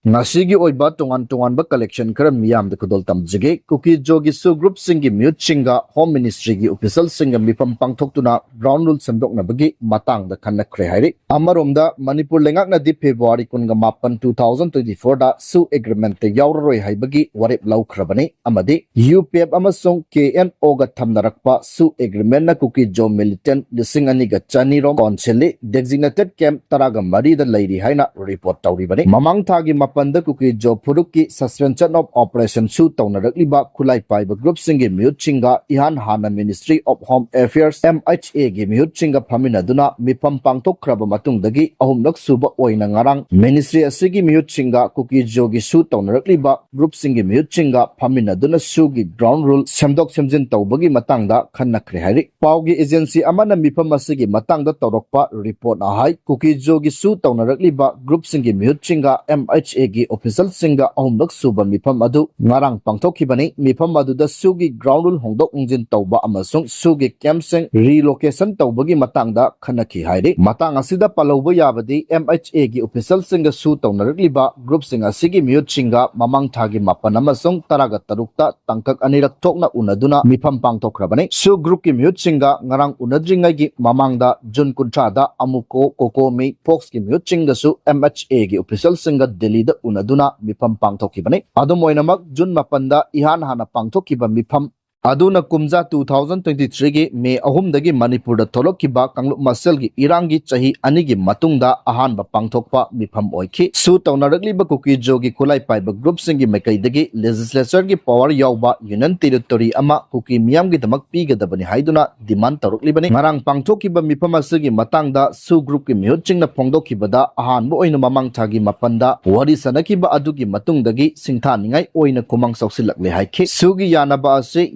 Ngasigi oiba tongan ba collection kara miyam da kudol tamjige kuki jogi su group singi mute chinga home ministry gi official singa mipam pangthok tuna ground rule sendok na bagi matang da khanna kre hairi amarom da manipur lengak na di february kunga mapan 2024 da su agreement te yauroi haibagi warep lau khrabani amadi UPF amasong KNO ga thamnarakpa su agreement na kuki jo militant lising ani ga chani rom council designated camp taraga mari da lairi haina report tawri bani mamang thagi Panda kuki jo puruki suspension of operation su tawnarakliba khulai paiba group singi mute chinga ihan hana ministry of home affairs MHA gi mute chinga phamina duna mipam pangtok khraba matungdagi ahumlak suba oina ngarang ministry asigi mute chinga kuki jogi su tawnarakliba group singi mute chinga phamina duna su gi ground rule semdok semjin tawbagi matangda khannakre hari pawgi agency amana mipam asigi matangda tawrokpa report ahai kuki jogi su tawnarakliba group singi mute chinga MHA gi official singa ahumlak suba mipam adu ngarang pangthokibani mipam adu da sugi ground rule hongdok ungjin tawba amasung sugi camp sing relocation tawbagi matangda khanaki hairi matang asida palawba yabadi MHA gi official singa su tawnarakliba group singa sigi mute chinga mamang thagi mapan amasung taraga tarukta tangkak anirak thokna unaduna mipam pangthokrabani su group ki mute chinga ngarang unadringai gi mamangda jun kuntra da amuko kokomi fox ki mute chinga su MHA gi official singa delhi da unaduna mipam pangthokibani adumoinamak jun mapanda ihan hana pangthokiba mipam aduna kumja 2023 gi me ahum dagi manipur da tholokiba kanglu masel gi irangi chahi ani gi matungda ahan ba pangthokpa mipam oikhi su tawnarakli ba kuki jogi khulai paiba group singi mekai dagi legislature gi power yawba union territory ama kuki miyam gi damak pigadabani haiduna demand tarukli bani ngarang pangthokiba mipam asigi matangda su group gi mihut chingna phongdokiba da ahan bo oina mamang thagi mapanda wari sanakiba adugi matungdagi singtha ningai oina kumang sausilakle haikhi sugi yanaba ase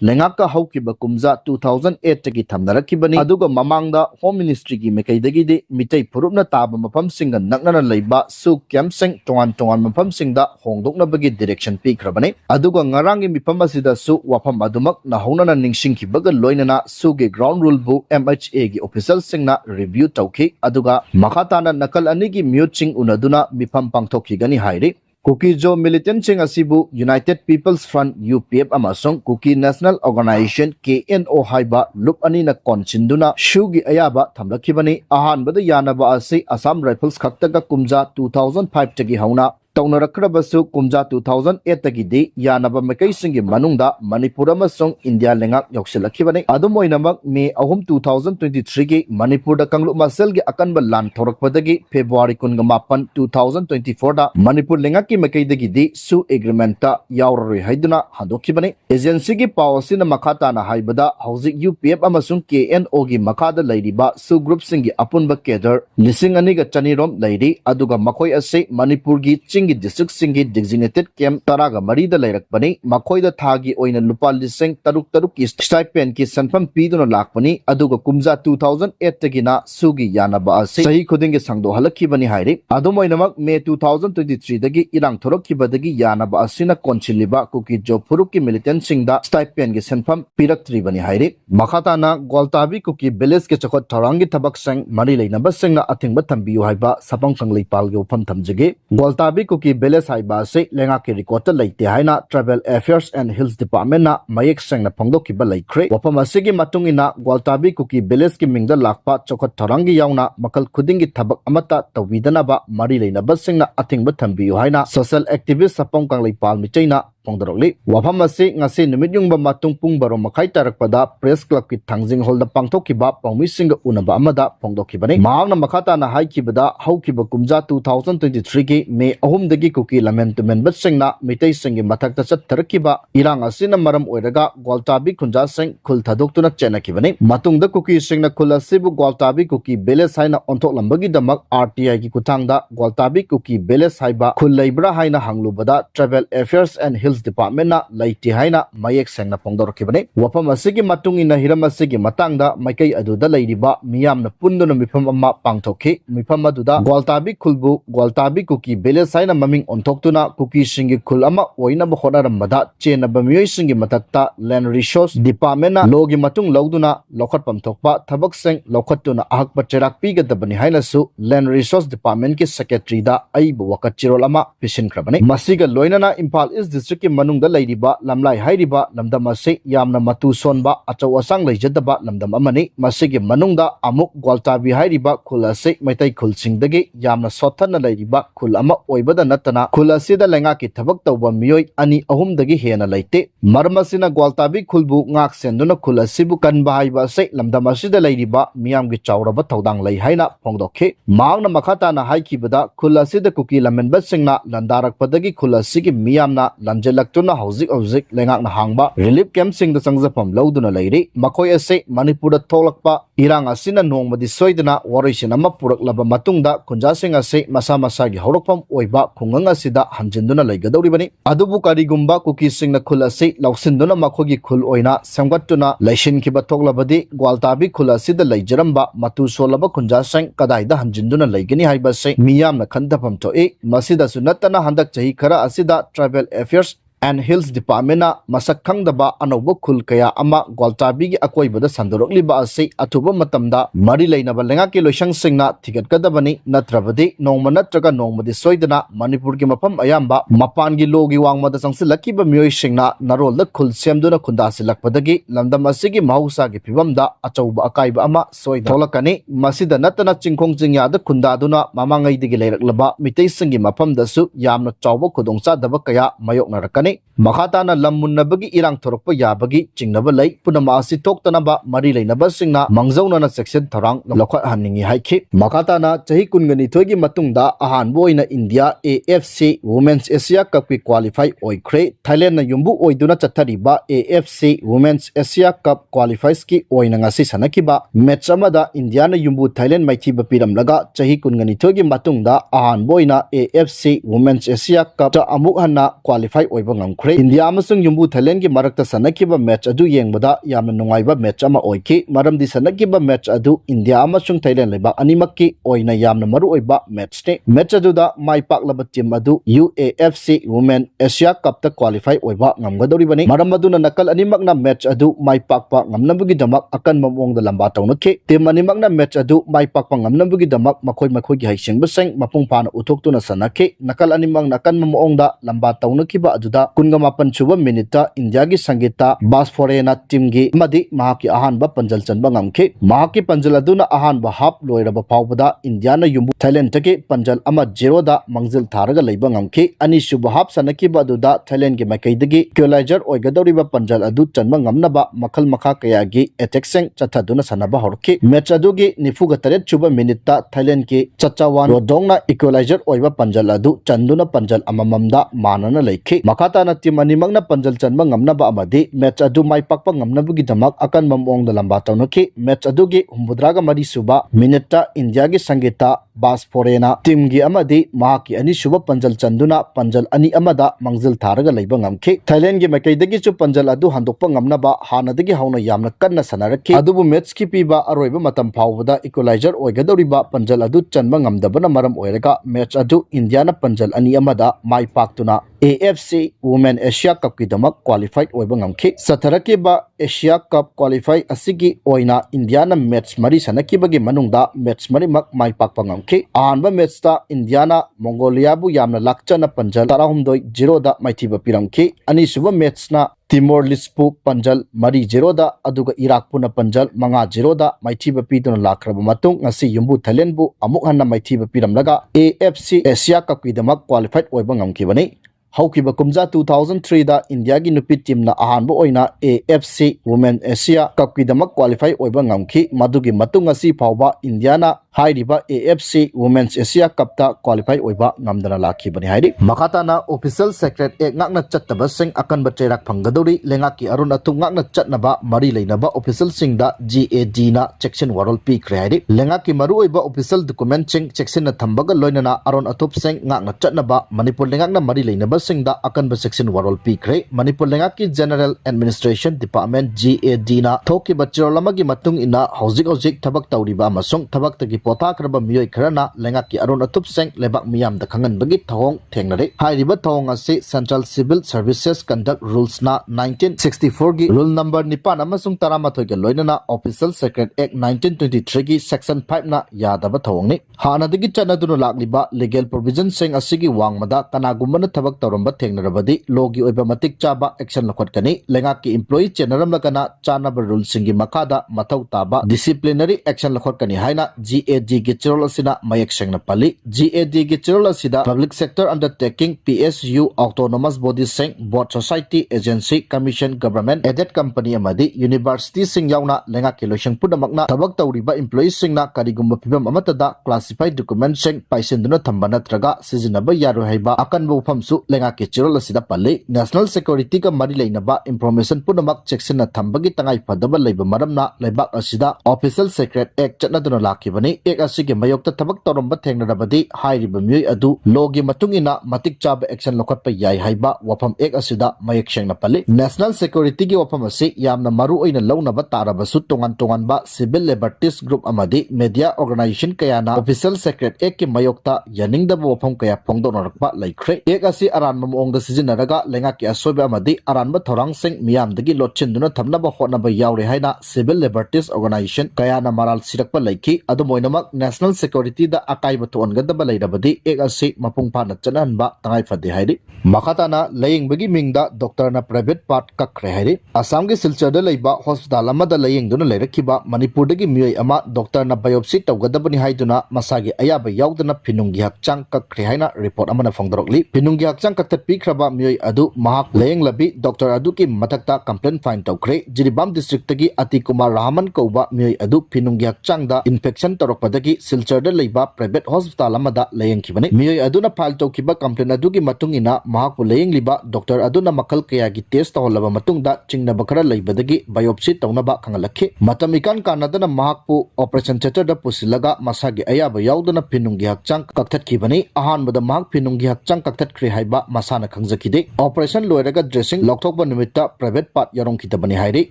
lengaka haukiba kumza 2008 tagi thamnarakibani aduga mamangda home ministry gi mekaidagi de mitai phurupna taba mafam singa naknana leiba su camp sing tongan mafam singda hongdokna bagi direction pikrabani aduga ngarangi mipam asida su wafam adumak na honana ningsingkibaga loinana su ge ground rule bu MHA gi official singna review tawki aduga makhatana nakal ani gi mute ching unaduna mipam pangthokigani hairi Kuki jo militant ching asibu United People's Front UPF amasong Kuki National Organization KNO haiba lup ani na konchinduna shugi ayaba thamlakibani ahan bada yanaba asi Assam Rifles khaktaga kumja 2005 tagi hauna Taunarakrabasu kumja 2008 tagi di yanaba mekai singi manungda Manipur amasong India lengak yoksilakibani adumoinamak me ahum 2023 gi Manipur da kanglu masel gi akan ba lan thorakpadagi February kunga mapan 2024 da Manipur lengak ki mekai dagi di su agreement ta yaurari haiduna handokibani agency gi policy na makata na haibada hauzik UPF amasong KNO gi makada lairiba su group singi apunba kedar lising ani ga chanirom lairi aduga makoi ase Manipur gi gi district singi designated camp taraga marida lairakpani makoida thagi oina lupa lising taruk ki stipend ki sanfam piduna lakpani aduga kumja 2008 tagina sugi yanaba ase sahi khudingi sangdo halakibani hairi adumoinamak May 2023 dagi irang thorokibadagi yanaba asina konchiliba kuki jo phuruki militant singda stipend gi sanfam piraktribani hairi makhatana goltabi kuki village ke chakot thorangi thabak sang mari leinaba singna athingba thambiyu haiba sapang kanglei palge upam thamjige goltabi kuki village haiba se lenga ki record laite haina travel affairs and hills department na mayek sangna phongdokiba laikre wapam asigi matungina goltabi kuki village ki mingda lakpa chokot thorangi yauna makal khudingi thabak amata tawidana ba mari leinaba singna athingba thambiyu haina social activist sapong kanglei pal michaina Pongdarokli wafam ase ngase numit yung ba matung pung baro makai tarakpada press club ki thangjing hall da pangthokiba pangmi singa unaba amada pongdokibani maangna makhata na haikibada haukiba kumja 2023 ki me ahum dagi kuki lamentumen bat singna mitai singi mathakta chat tarakiba irang asina maram oiraga goltabi khunja sing khul thadoktuna chenakibani matungda kuki singna khulasibu goltabi kuki beles haina onthok lambagi damak RTI ki kuthangda goltabi kuki beles haiba khul leibra haina hanglubada travel affairs and Hills Department na laiti haina mayek sengna pongdorkibani wafam asigi matungina hiram asigi matangda maikai aduda lairiba miyamna punduna mifam amma pangthokhi mifam aduda Gwaltabi Khulbu Gwaltabi Kuki Village haina maming onthoktuna Kuki singi khul ama oinaba honaramada chenaba miyoi singi matakta Land Resource Department na logi matung lauduna lokhatpam thokpa thabak seng lokhattuna ahakpa cherak pigadabani hainasu Land Resource Department ki secretary da aibu wakat chirol ama pisin krabani masiga loinana Imphal East District ki manungda lairiba lamlai hairiba lamdam ase yamna matu sonba achau asang leijadaba lamdam amani masigi manungda amuk Gwaltabi hairiba khul ase maitai khul singdagi yamna sothana lairiba khul ama oibada natana khul asida lenga ki thabak tawba miyoi ani ahumdagi hena laite marmasina Gwaltabi Khulbu ngak senduna khul asibu kanba haiba ase lamdam asida lairiba miyamgi chawraba thodang lei haina phongdokhe maangna makhata na haikibada khul asida kuki lamenba singna landarakpadagi khul asigi miyamna lamjelaktuna hauzik lengak na hangba relief camp sing da sangjapam lauduna leiri makoi ase Manipur da tholakpa irang asina nongmadi soidana warisin ama puraklaba matungda kunja sing ase masa masagi horokpam oiba khungang asida hanjinduna leigadoribani adubu karigumba kuki singna khul ase lausinduna makhogi khul oina samgattuna leishin kiba thoklabadi Gwaltabi khul asida leijaramba matu solaba kunja sing kadaida hanjinduna leigani haiba se miyamna khandapam toe masida sunatana handak chahi khara asida Tribal Affairs and Hills Department na masak khangdaba anoba khul kaya ama Gwaltabi gi akoibada sandorokliba ase atuba matamda mari leinaba lenga ki loisang singna thigat kadabani natrabadi nongma natraga nongmadi soidana Manipur gi mapam ayamba mapan gi logi wangmada sangsilakiba miyoi singna narol da khul semduna khundasilakpadagi lamdam asigi mahausa gi phibamda achauba akaiba ama soida tholakani masida natana chingkhong chingya da khundaduna mamangai digi leiraklaba mitei singi mapamdasu yamna chawba khudongcha daba kaya mayoknarakani Makhatana lamunnabagi irang thorokpa yabagi chingnaba lei punama asi toktanaba mari leinaba singna mangzauna section tharang lokhat haningi haikhi makhatana chahi kungani thoigi matungda ahan boina India AFC Women's Asia Cup ki qualify oikre Thailand na yumbu oiduna chathariba AFC Women's Asia Cup qualifies ki oina ngasi sanakiba match amada India na yumbu Thailand maithiba piramlaga chahi kungani thoigi matungda ahan boina AFC Women's Asia Cup ta amuk hanna qualify oiba ngamkhre India amasung yumbu Thailand gi marakta sanakiba match adu yengbada yamna nungaiba match ama oiki maramdi sanakiba match adu India amasung Thailand leba animakki oina yamna maru oiba match ne match adu da mai paklaba team adu UAFC Women Asia Cup ta qualify oiba ngamgadoribani maram aduna nakal animakna match adu mai pakpa ngamnabagi damak akan mamong da lamba tawnakhe team animakna match adu mai pakpa ngamnabagi damak makhoi gi haising baseng mapung phana uthoktuna sanakhe nakal animak nakan mamong da lamba tawnakhiba aduda kunga suba minita India gi sangita Basforena team gi madi mahaki ahanba panjal chanba ngamkhe mahaki panjal aduna ahanba hap loiraba phawbada India na yumbu Thailand take panjal ama 0 da mangjil tharaga leiba ngamkhe ani suba hap sanaki baduda Thailand gi makaidagi equalizer oigadoriba panjal adu chanba ngamnaba makhal makha kaya gi attack seng chathaduna sanaba horkhe match adu gi nifuga taret suba minita Thailand ki chachawan rodongna equalizer oiba panjal adu chanduna panjal amamamda manana leikhe makata na team animakna panjal chanba ngamnaba amadi match adu mai pakpa ngamnabagi damak akan mamong da lamba tawnakhe match adu gi humbudraga mari suba minita India gi sangita Basforena team gi amadi mahaki ani suba panjal chanduna panjal ani amada mangjil tharaga leiba ngamkhe Thailand gi makaidagi chu panjal adu handokpa ngamnaba hanadagi hauna yamna kanna sanarakhe adubu match ki piba aroiba matam phawbada equalizer oigadoriba panjal adu chanba ngamdabana maram oiraga match adu India na panjal ani amada mai paktuna AFC Women Asia Cup ki damak qualified oiba ngamkhe satharakiba Asia Cup qualify asigi oina India na match mari sanakibagi manungda match mari mak mai pakpa ngamkhe ahanba match ta India na Mongolia bu yamna lakchana panjal 0 da maithiba piramkhe ani suba match na Timor Leste panjal mari 0 da aduga Iraq puna panjal 0 da maithiba piduna lakraba matung ngasi yumbu Thailand bu amuk hanna maithiba piramlaga AFC Asia Cup ki damak qualified oiba ngamkhibani Haukiba kumja 2003 da India gi nupi team na ahanbo oina AFC Women Asia Cup ki damak qualify oiba ngamkhi madugi matung asi phawba India na hairiba AFC Women's Asia Cup ta qualify oiba ngamdana lakhi bani hairi makata na official secretary ek ngakna chattaba sing akan batrerak phangadori lengaki arun atung ngakna chatnaba mari leinaba official sing da GAD na section warol p hairi lengaki maru oiba official document sing section na thambaga loinana arun atop sing ngakna chatnaba Manipur lengakna mari leinaba सिंदा अकनब section वारोल पीखरे मणिपुर लेंगाकी general administration department GAD ना थोकिबा Chirol अमगी मतुंग इना हौजिक थबक तौरिबा अमसुंग थबक्तगी पोथाख्रबा मियोय खरना लेंगाकी अरुण अतुप सेंग लेबाक मियामदा खंगनबगी थौंग थेंगनरे हाइरिबा थौंग असे central civil services conduct rules ना 1964 गी रूल नंबर 9 अमसुंग 13 गे लोइनना ऑफिशियल सेक्रेट एक्ट 1923 गी सेक्शन 5 ना यादबा थौंगनी हानादगी चनदुनो लाक्लिबा लीगल प्रोविजन सेंग असिगी वांगमदा कनागुम्बना थबक तौरंबा थेंगनरबदी लोगी ओइबा मतिक चाबा एक्शन लखटकनी लेंगाकी एम्प्लॉई चेनरम लगना चानब रूल सिंगी मखादा मथौ ताबा डिसिप्लिनरी एक्शन लखटकनी हाइना GAD गी चिरोल असिना मयक सेंगना पल्ली GAD गी चिरोल असिदा public sector undertaking PSU autonomous body सेंग board society agency commission government aided company अमदी यूनिवर्सिटी सिंग यावना लेंगाकी लोइसंग पुदमकना थबक तौरिबा एम्प्लॉई सिंगना करिगुम्बा फिबम अमतदा क्लासिफाइड डॉक्यूमेंट सेंग पाइसेंदुना थंबा नत्रगा सिजिनबा यारो हाइबा अकनबो फमसु लेंगाकी चिरोल असिदा पल्ली नेशनल सिक्योरिटी का मरी लेनबा इंफॉर्मेशन पुनमक चेक्सिना थंबगी तंगाई फदबा लेबा मरमना लेबाक असिदा ऑफिशियल सेक्रेट एक्ट चटनदुना लाखिबनी एक असिगे मयोक्ता थबक तौरंबा थेंगनरबदी हाइरिबा मियोय अदु लोगी मतुंगिना मतिक चाबा एक्शन लखटपा याय हाइबा वफम एक असिदा मयक सेंगना पल्ली नेशनल सिक्योरिटी की वफम असि यामना मरु ओइना लौनबा तारबसु तोंगान तोंगानबा सिविल लिबर्टीज ग्रुप अमदी मीडिया ऑर्गेनाइजेशन कयाना ऑफिशियल सेक्रेट एक्ट के मयोक्ता यानिंगदबा वफम कया फोंगदोनरकपा लैख्रे एक असि अरानबा मोंगदा सिजिनरगा लेंगाकी असोबा अमदी अरानबा थौरांग सिंग मियामदगी लोचिंदुना थमनबा होटनबा यावरे हाइना सिविल लिबर्टीज ऑर्गेनाइजेशन कयाना मराल सिरकपा लैखी अदुमोइनमक नेशनल सिक्योरिटी दा अकाइबा थोनगदबा लैरबदी एक असि मपुंग फाना चनहनबा तंगाई फदे हाइरि मखाताना लयिंगबगी मिंगदा डॉक्टरना प्राइवेट पार्ट कखरे हाइरि असम के सिलचरदा लैबा हॉस्पिटल अमदा लयिंगदुना लैरखिबा मणिपुरदगी मियोय अमा डॉक्टरना बायोप्सी तौगदबनी हाइदुना मसागी अयाबा यावदना फिनुंगी हक्चांग कखरे हाइना रिपोर्ट अमना फोंदरकली फिनुंगी हक्चांग कक्तपीख्रबा मियोय अदु महाक लयिंगलबी डॉक्टर अदु की मथक्ता कंप्लेन फाइन तौखरे जिरिबाम डिस्ट्रिक्ट की अति कुमार रहमान कौबा मियोय अदु फिनुंगी हक्चांगदा इन्फेक्शन तौरकपदगी सिलचरदा लैबा प्राइवेट हॉस्पिटल अमदा लयिंगखिबने मियोय अदुना फाइल तौखिबा कंप्लेन अदुगी मतुंगिना महाकु लयिंगलिबा डॉक्टर अदुना मखल कयागी टेस्ट तौहलबा मतुंगदा चिंगनबा खरा लैबदगी बायोप्सी तौनबा खंगलखि मतम इकान कानदना महाकु ऑपरेशन थिएटरदा पुसिलगा मसागी अयाबा यावदना फिनुंगी हक्चांग कक्थटखिबने अहानबदा महाक फिनुंगी हक्चांग कक्थटख्रे हाइबा मसाना खंगजखिदे ऑपरेशन लोयरगा ड्रेसिंग लौथोकबा निमित्ता प्राइवेट पार्ट यारोंखिदबनी हाइरि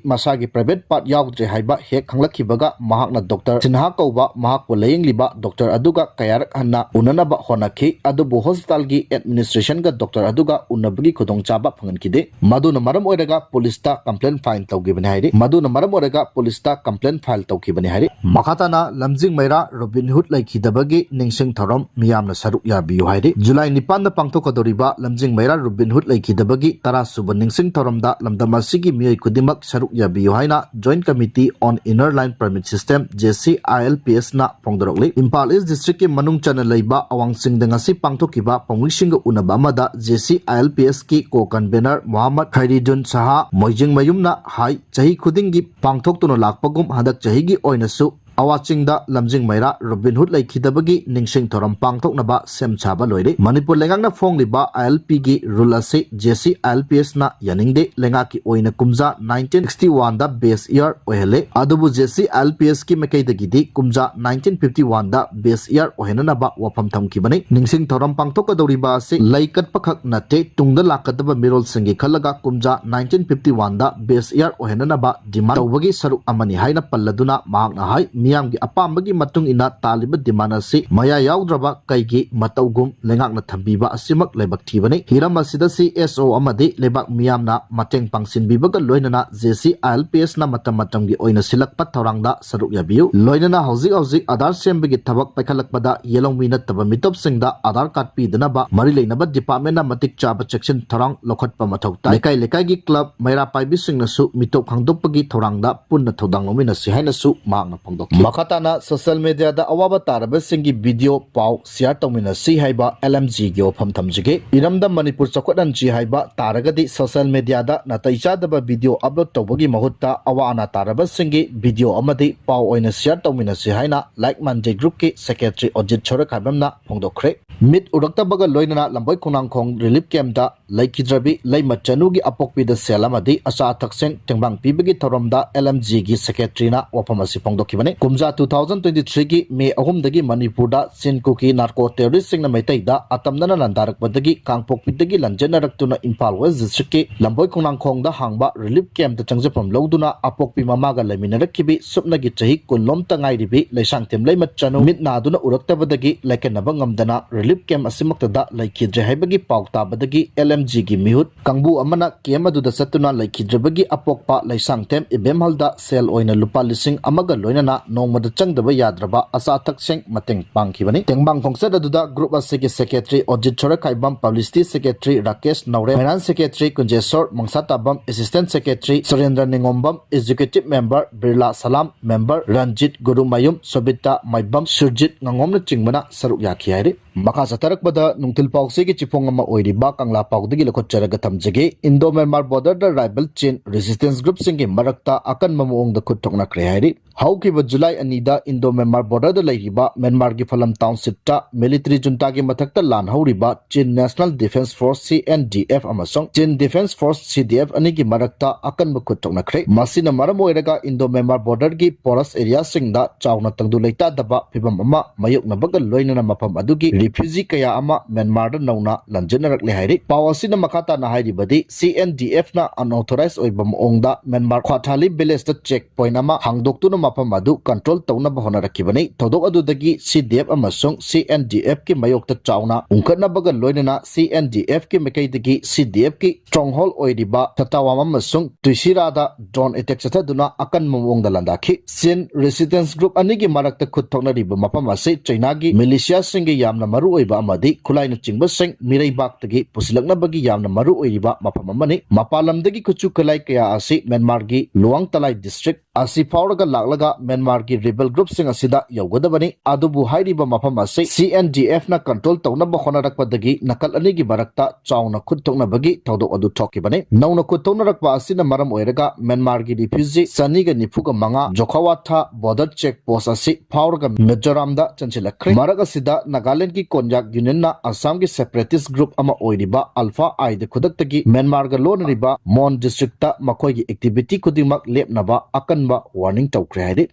मसागी प्राइवेट पार्ट यावद्रे हाइबा हेक खंगलखिबगा महाकना डॉक्टर सिन्हा कौबा महाकु लयिंगलिबा डॉक्टर अदुगा कयारक हन्ना उननबा होनाखि अदुबु हॉस्पिटल की एडमिनिस्ट्रेशन का डॉक्टर अदुगा उन्नबगी खुदोंचाबा फंगनखिदे मदुना मरम ओइरगा पुलिसता कंप्लेन फाइन तौगिबने हाइरि मदुना मरम ओइरगा पुलिसता कंप्लेन फाइल तौखिबने हाइरि मखाताना लमजिंग मैरा रोबिनहुड लैखिदबगी निंगसिंग थरम मियामना सरुक याबियु हाइरि जुलाई 9 दा पांगथोकदोरिबा लमजिंग मैरा रोबिनहुड लैखिदबगी 10 सुब निंगसिंग थरमदा लमदमासिगी मियोय खुदिमक सरुक याबियु हाइना joint committee on inner line permit system JCILPS ना फोंदरकले इम्फाल ईस्ट डिस्ट्रिक्ट के मनुंग चना लैबा अवांगसिंग दंगासी पांगथोकिबा पौंगिसिंग उनबा अमदा JCILPS की को कन्वेनर मोहम्मद खैरीदुन साहा मोइजिंग मयुमना हाई चही खुदिंगी पांगथोक्तुनो लाकपगुम हदक चहीगी ओइनसु अवाचिंगदा लमजिंग मैरा रोबिनहुड लैखिदबगी निंगसिंग थोरम पांगथोकनबा सेमछाबा लोइरे मणिपुर लेंगांगना फोंगलिबा ILP गी रूल असे JCILPS ना यानिंगदे लेंगा की ओइना कुमजा 1961 दा बेस ईयर ओहेले अदुबु JCILPS की मकैदगिदी कुमजा 1951 दा बेस ईयर ओहेननबा वफम थमखिबने निंगसिंग थोरम पांगथोकदौरिबा असे लैकट पखक नते तुंगदा लाकदबा मिरोल संगी खलगा कुमजा 1951 दा बेस ईयर ओहेननबा डिमांड तौबगी सरुक अमनी हाइना पल्लदुना मांगना हाइ मियामगी अपामबगी मतुंग इना तालिब डिमांड असे मया याउद्रबा कैगी मतौगुम लेंगाकना थंबीबा असिमक लेबक थीबने हिरम असिदा CSO अमदि लेबक मियामना मतेंग पांगसिनबीबगा लोइनना JCILPS ना मतम मतमगी ओइना सिलकपा थौरांगदा सरुक याबियु लोइनना हौजिक आधार सेमबगी थबक पैखलकपदा येलोंमी नतबा मिटोपसिंगदा आधार कार्ड पीदनबा मरि लेनबा डिपार्टमेंट ना मतिक चाबा सेक्शन थौरांग लोखटपा मथौता लेकाई लेकाईगी क्लब मैरा पाइबिसिंगनसु मिटोप खांगदोकपगी थौरांगदा पुन्ना थौदांग लोमिनसि हाइनसु मांगना फोंदोक मखाताना सोशल मीडिया दा अवाबा तारबसिंगी वीडियो पाउ शेयर तौमिनसि हाइबा LMG गी वफम थमजिगे इरमदा मणिपुर चौकटनजी हाइबा तारगदी सोशल मीडिया दा नतैचादबा वीडियो अपलोड तौबगी महुत्ता अवाना तारबसिंगी वीडियो अमदि पाउ ओइना शेयर तौमिनसि हाइना लाइक मानजे ग्रुप की सेक्रेटरी अजित छोरक हाइबमना फोंदोखरे मिट उरक्तबगा लोइनना लंबोय खुनांगखोंग रिलीफ कैम्प दा laikhidrabi laimachanu gi apokpida selamadi acha thakseng tengbang pibagi thoromda LMG gi secretary na wapamasi pongdokibani kumja 2023 gi May 3 dagi Manipurda Sinkuki narco terrorist singna maitaida atamnana landarakbadagi kangpokpidagi lanjenaraktuna Imphal West district ki lamboi khongnangkhongda hangba relief camp ta changjapam loduna apokpi mamaga laiminarakkibi supnagi chahi kunlom tangairibi laisangtem laimachanu mitnaduna uraktabadagi laikenaba ngamdana relief camp asimaktada laikhidre haibagi pautabadagi LMG gi mihut kangbu amana camp aduda satuna laikhidrabagi apokpa laisangtem ibemhalda sel oina lupa lising amaga loinana nongmada changdaba yadraba asa thakseng mateng pangkhibani tengbang khongsad aduda group asigi secretary Ojit Chora Khaibam publicity secretary Rakesh Naure finance secretary Kunjesor Mangsatabam assistant secretary Surendra Ningombam executive member Birla Salam member Ranjit Gurumayum Sobita Maibam Surjit Ngangomna chingmana saruk yakhi hairi maka satarakbada nungtil pawse gi chipong ama oiriba kangla pawdagi lokotcharaga thamjage Indo Myanmar border da rival chain resistance group singi marakta akan mamuong da khutokna kre hairi haukiba July anida Indo Myanmar border da lairiba Myanmar gi Phalam township ta military junta gi mathakta lan hauriba Chin National Defence Force CNDF amasong Chin Defence Force CDF ani gi marakta akan makhutokna kre masina maram oiraga Indo Myanmar border gi porous area singda chawna tangdu leita daba phibam ama mayukna bagal loinana mafam adugi refugee kaya ama Myanmar da nauna lanjenarak le hairi pawasina makata na hairi badi CNDF na unauthorized oibam ongda Myanmar khwathali village da checkpoint ama hangdoktuna mafam adu control tawna bahona rakibani thodok adudagi CDF amasung CNDF ki mayokta chawna ungkatna bagal loinana CNDF ki mekaidagi CDF ki stronghold oiriba tatawam amasung tuisira da drone attack chataduna akan mamong da landakhi Sin resistance group anigi marakta khutthokna riba mafam ase China gi militia singi yamna maru oiba amadi khulaina chingba sing mirai baktagi pusilakna bagi yamna maru oiriba mafam amani mapalamdagi kuchu kalai kaya asi Myanmar gi Luang Talai district asi fauraga laklaga Myanmar gi rebel group sing asida yogadabani adubu hairiba mafam ase CNDF na control tawna ba honarakpadagi nakal anigi barakta chawna khutthokna bagi thodok adu thokibani nauna khutthokna rakpa asina maram oiraga Myanmar gi refugee saniga nifuga manga Jokhawatha border check post asi fauraga Mizoram da chanchilakre maraga sida Nagaland ki Konyak Union na Assam ki separatist group ama oiriba Alpha I de khudaktagi Myanmar ga lonariba Mon district ta makhoi gi activity khudingmak lepnaba akanba warning tawkre hairi